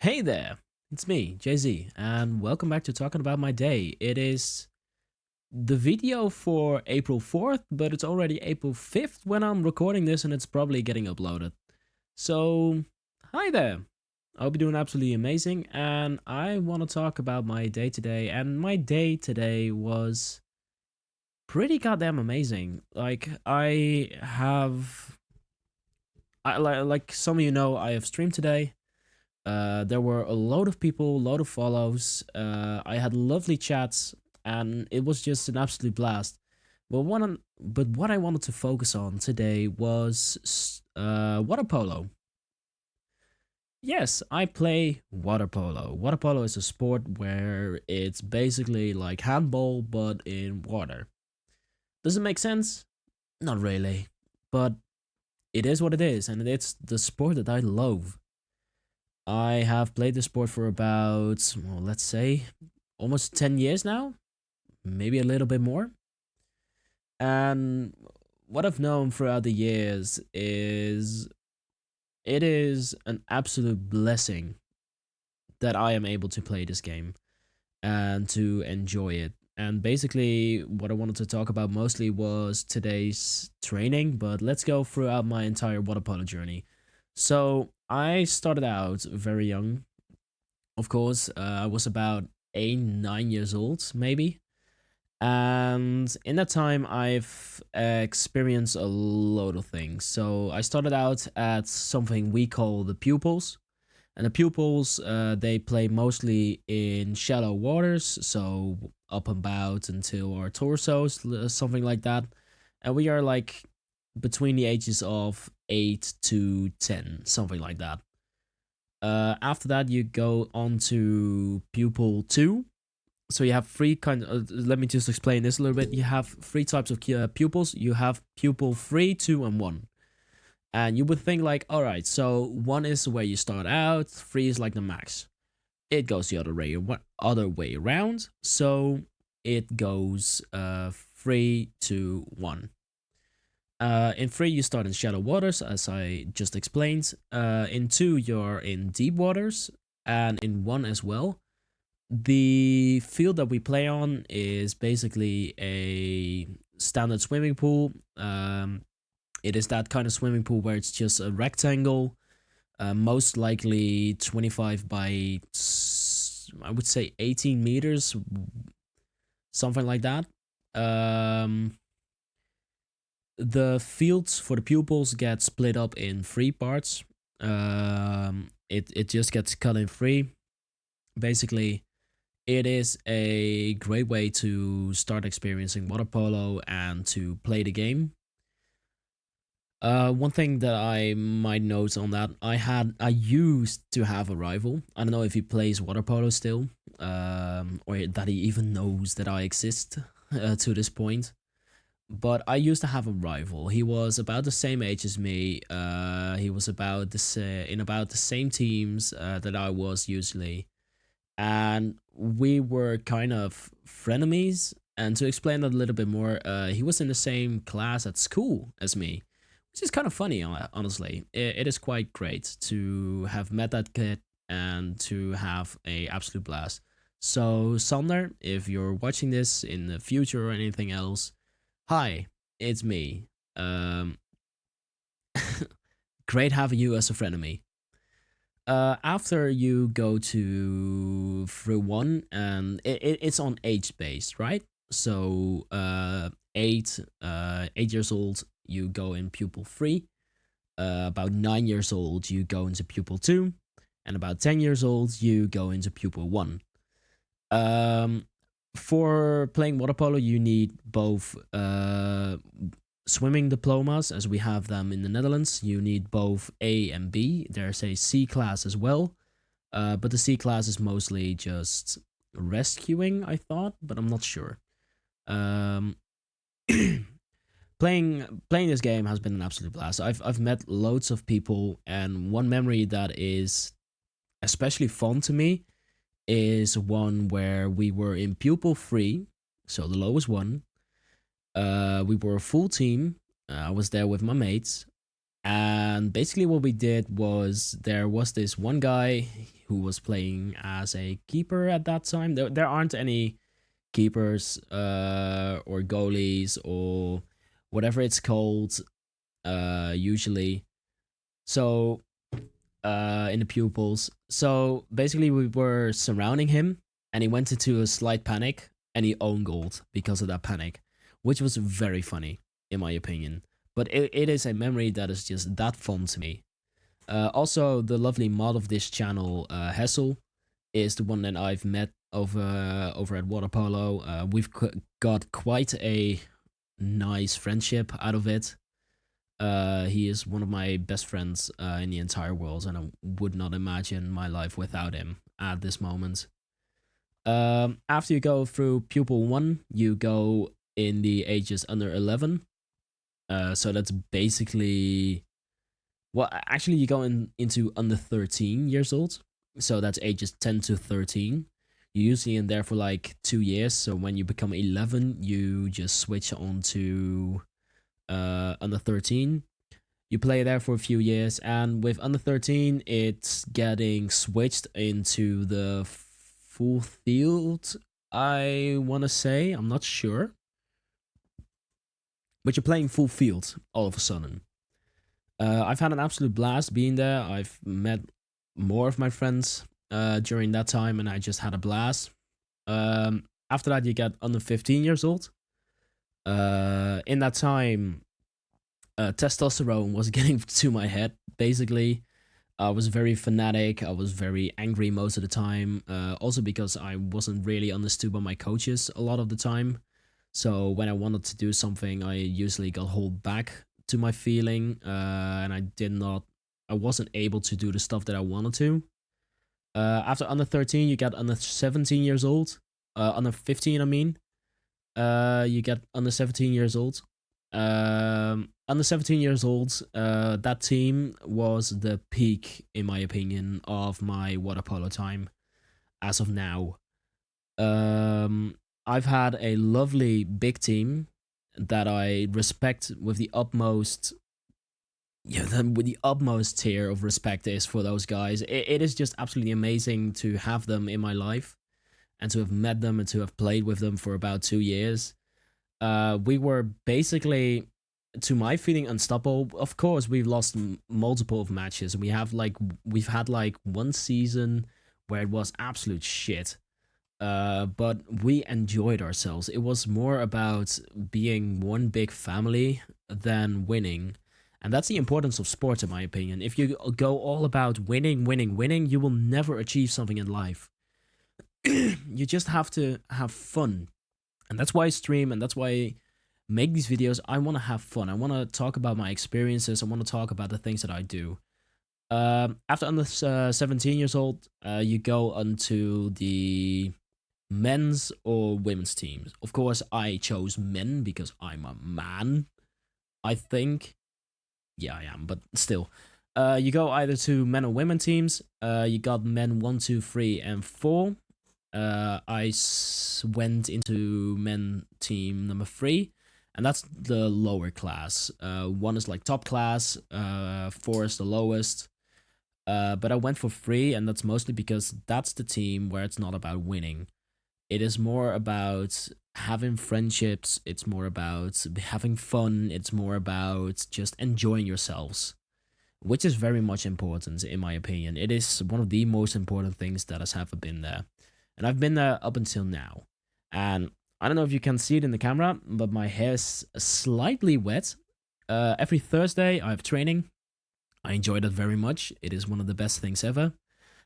Hey there, it's me, Jay-Z, and welcome back to Talking About My Day. It is the video for April 4th, but it's already April 5th when I'm recording this and it's probably getting uploaded. So, hi there. I hope you're doing absolutely amazing, and I want to talk about my day today, and my day today was pretty goddamn amazing. Like some of you know, I have streamed today. There were a load of people, a load of follows. I had lovely chats, and it was just an absolute blast. But what I wanted to focus on today was water polo. Yes, I play water polo. Water polo is a sport where it's basically like handball but in water. Does it make sense? Not really, but it is what it is, and it's the sport that I love. I have played the sport for about, well, let's say, almost 10 years now, maybe a little bit more. And what I've known throughout the years is it is an absolute blessing that I am able to play this game and to enjoy it. And basically, what I wanted to talk about mostly was today's training, but let's go throughout my entire water polo journey. So, I started out very young. Of course, I was about 8, 9 years old, maybe. And in that time, I've experienced a load of things. So I started out at something we call the pupils. And the pupils, they play mostly in shallow waters, so up about until our torsos, something like that. And we are like between the ages of 8 to 10, something like that. After that, you go on to pupil 2. So you have three let me just explain this a little bit. You have three types of pupils. You have pupil 3, 2, and 1. And you would think like, all right, so 1 is where you start out, 3 is like the max. It goes the other way around. So it goes 3, 2, 1. In 3, you start in shallow waters, as I just explained. In 2, you're in deep waters, and in 1 as well. The field that we play on is basically a standard swimming pool. It is that kind of swimming pool where it's just a rectangle, most likely 25 by, I would say 18 meters, something like that. The fields for the pupils get split up in 3 parts. It just gets cut in 3. Basically, it is a great way to start experiencing water polo and to play the game. One thing that I might note on that, I used to have a rival. I don't know if he plays water polo still, or that he even knows that I exist to this point. But I used to have a rival. He was about the same age as me. He was about in about the same teams that I was usually, and we were kind of frenemies. And to explain that a little bit more, he was in the same class at school as me, which is kind of funny, honestly. It is quite great to have met that kid and to have a absolute blast. So, Sander, if you're watching this in the future or anything else, hi, it's me. Um, Great having you as a friend of me. After you go to through 1, and it's on age based, right? So 8 years old, you go in pupil 3. About 9 years old, you go into pupil 2, and about 10 years old, you go into pupil 1. Um, for playing water polo, you need both swimming diplomas, as we have them in the Netherlands. You need both A and B. There's a C class as well, but the C class is mostly just rescuing, I thought, but I'm not sure. Um, playing this game has been an absolute blast. I've met loads of people, and one memory that is especially fun to me is one where we were in pupil 3, so the lowest one. We were a full team. I was there with my mates, and basically what we did was there was this one guy who was playing as a keeper at that time. There aren't any keepers or goalies or whatever it's called usually. So in the pupils. So basically we were surrounding him and he went into a slight panic and he own goaled because of that panic, which was very funny in my opinion. But it is a memory that is just that fun to me. Also, the lovely mod of this channel, Hessel, is the one that I've met over at waterpolo. We've got quite a nice friendship out of it. He is one of my best friends in the entire world, and I would not imagine my life without him at this moment. After you go through pupil 1, you go in the ages under 11. So that's basically... Well, actually, you go into under 13 years old. So that's ages 10 to 13. You're usually in there for like 2 years. So when you become 11, you just switch on to under 13. You play there for a few years. And with under 13, it's getting switched into the full field, I want to say. I'm not sure. But you're playing full field all of a sudden. I've had an absolute blast being there. I've met more of my friends during that time, and I just had a blast. After that, you get under 15 years old. In that time, testosterone was getting to my head, basically. I was very fanatic. I was very angry most of the time. Also because I wasn't really understood by my coaches a lot of the time. So when I wanted to do something, I usually got held back to my feeling, and I wasn't able to do the stuff that I wanted to. After under 13, you get under 17 years old. Under 15, I mean. You get under 17 years old. Under 17 years old, that team was the peak, in my opinion, of my water polo time as of now. I've had a lovely big team that I respect with the utmost, with the utmost tier of respect is for those guys. It is just absolutely amazing to have them in my life and to have met them and to have played with them for about 2 years. We were basically, to my feeling, unstoppable. Of course, we've lost multiple of matches. We've had like one season where it was absolute shit. But we enjoyed ourselves. It was more about being one big family than winning. And that's the importance of sports, in my opinion. If you go all about winning, you will never achieve something in life. You just have to have fun. And that's why I stream, and that's why I make these videos. I want to have fun. I want to talk about my experiences. I want to talk about the things that I do. After under 17 years old, you go onto the men's or women's teams. Of course, I chose men because I'm a man, I think. Yeah, I am, but still. You go either to men or women teams. You got men 1, 2, 3, and 4. I went into men team number 3, and that's the lower class. 1 is like top class, 4 is the lowest. But I went for 3, and that's mostly because that's the team where it's not about winning. It is more about having friendships. It's more about having fun. It's more about just enjoying yourselves, which is very much important, in my opinion. It is one of the most important things that has ever been there. And I've been there up until now. And I don't know if you can see it in the camera, but my hair is slightly wet. Every Thursday, I have training. I enjoy that very much. It is one of the best things ever.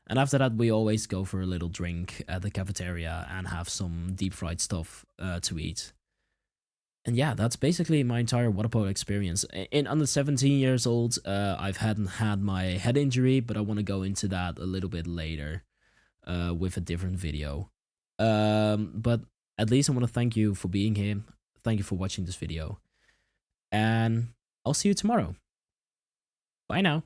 And after that, we always go for a little drink at the cafeteria and have some deep fried stuff to eat. And yeah, that's basically my entire water polo experience. In under 17 years old, I've hadn't had my head injury, but I want to go into that a little bit later with a different video. But at least I want to thank you for being here. Thank you for watching this video. And I'll see you tomorrow. Bye now.